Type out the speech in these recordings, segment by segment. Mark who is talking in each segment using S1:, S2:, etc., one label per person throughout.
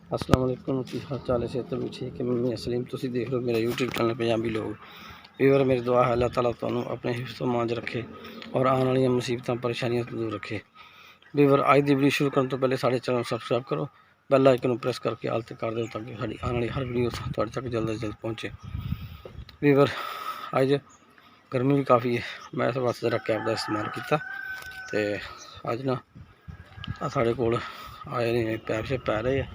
S1: अस्सलाम वालेकुम, की हाल चाल है? सेहत भी ठीक है। मैं असलीम, तुसी देख रहे हो मेरा यूट्यूब चैनल पंजाबी लोग। व्यूअर, मेरी दुआ है अल्लाह ताला तुहानू अपने हिफ्ज़ मांझ रखे और आने वाली मुसीबत परेशानियों तो दूर रखे। व्यूअर, अज की वीडियो शुरू करने तो पहले साढ़े चैनल सबसक्राइब करो, बैल आइकन प्रेस करके आल कर दो ताकि साड़ी आने वाली हर वीडियो तुहाडे तक जल्द से जल्द पहुँचे। व्यूअर, अज गर्मी भी काफ़ी है, मैं इस वास्ते जरा कैब का इस्तेमाल किया। तो अज ना साढ़े कोल आए नहीं पैप से पै रहे हैं,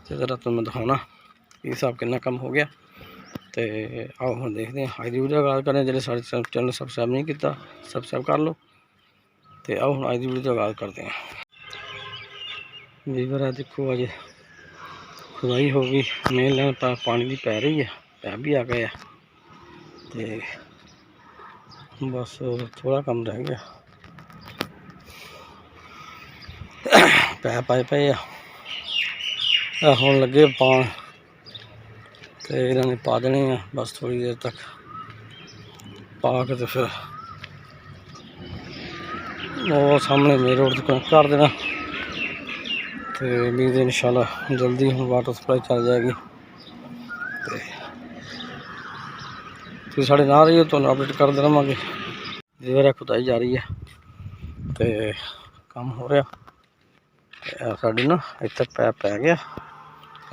S1: तो जरा तुम्हें दिखाना कि हिसाब कितना कम हो गया। तो आओ हम देखते हैं अज की वीडियो आगाज़ करें। जो साढ़े चैनल सबसक्राइब नहीं किया सबसक्राइब कर लो। तो आओ हम अज की वीडियो आगाज़ करते हैं। वीवर है देखो, अज खुदाई हो गई, मेन लाइन पानी की पै रही है, पैप भी आ गया। तो बस थोड़ा कम रह गया, पैप आए पे हम लगे पान, तो इन्होंने पा देने हैं बस थोड़ी देर तक पा के। तो फिर वो सामने मेन रोड को कर देना। तो उम्मीद है इंशाल्लाह जल्दी हम वाटर सप्लाई चल जाएगी। तो साढ़े ना रही हो तो अपडेट कर दे रहांगे। रिवर खुदाई जा रही है, तो काम हो रहा साड़ी ना इतने पैप पै गया,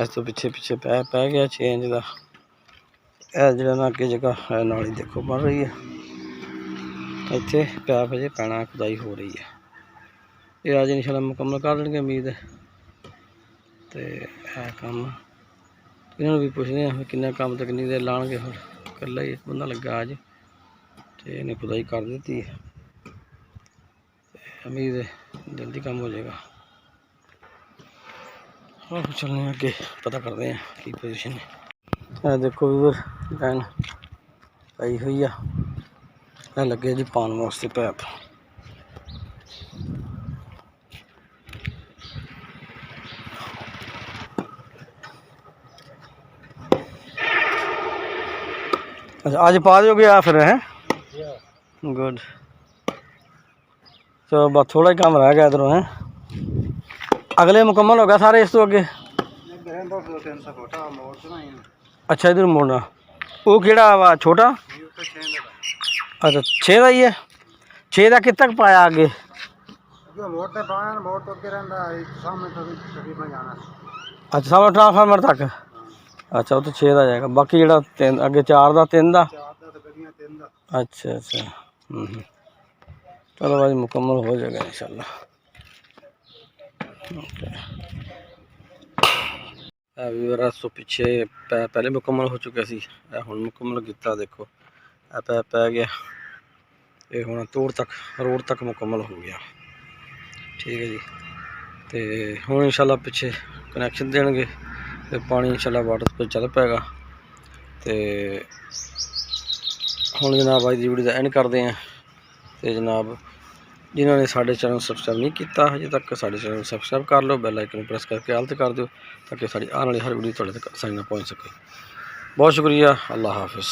S1: इस तो पिछे पिछे पैप पै गया 6 इंच का। यह जो ना अगे जगह है नाली देखो बन रही है, इतने पैप अजे पैना, खुदाई हो रही है। ये अज इंशाल्लाह मुकम्मल कर देंगे उम्मीद है। तो है काम इन्होंने भी पूछते हैं किन्ना काम तो किन्नी देर लाएंगे, फिर कल ही बंदा लगा अज, तो इन्हें खुदाई कर दी है। उम्मीद है जल्दी काम हो जाएगा। और चलने अगे पता करते हैं की पोजीशन है। देखो व्यूअर, लाइन पाई हुई है, लगे जी पान वास्ते पैप। अच्छा, आज पा जो गया फिर है गुड। तो बस थोड़ा ही काम रह गया इधरों है, अगले मुकम्मल हो गया सारे। इस तो अगे अच्छा इधर मोड़ना, वो केड़ा वा छोटा? अच्छा 6 का ही है, 6 का कित तक पाया आगे? अच्छा सामने ट्रांसफार्मर तक। अच्छा वो तो 6 का जाएगा, बाकी जो 3 अगे 4 का 3 का। अच्छा अच्छा चलो भाई मुकम्मल हो जाएगा इंशाल्लाह। व्यूअर सो पिछे पहले मुकम्मल हो चुका सी, हुण मुकम्मल किया। देखो पैप पै गया, ये हुण रोड तक मुकम्मल हो गया। ठीक है जी। तो हुण इंशाल्लाह पिछे कनैक्शन देंगे, तो पानी इंशाल्लाह वाटर पर चल पेगा। तो हुण जनाब अज की वीडियो का एंड करते हैं। तो जनाब जिन्होंने साढ़े चैनल सबसक्राइब नहीं किया अजे तक, साढ़े चैनल सबसक्राइब कर लो, बैल आइकन प्रेस करके आल कर दो ताकि साड़ी आने वाली हर वीडियो तुहाडे तक आसानी नाल पहुँच सके। बहुत शुक्रिया, अल्लाह हाफिज़।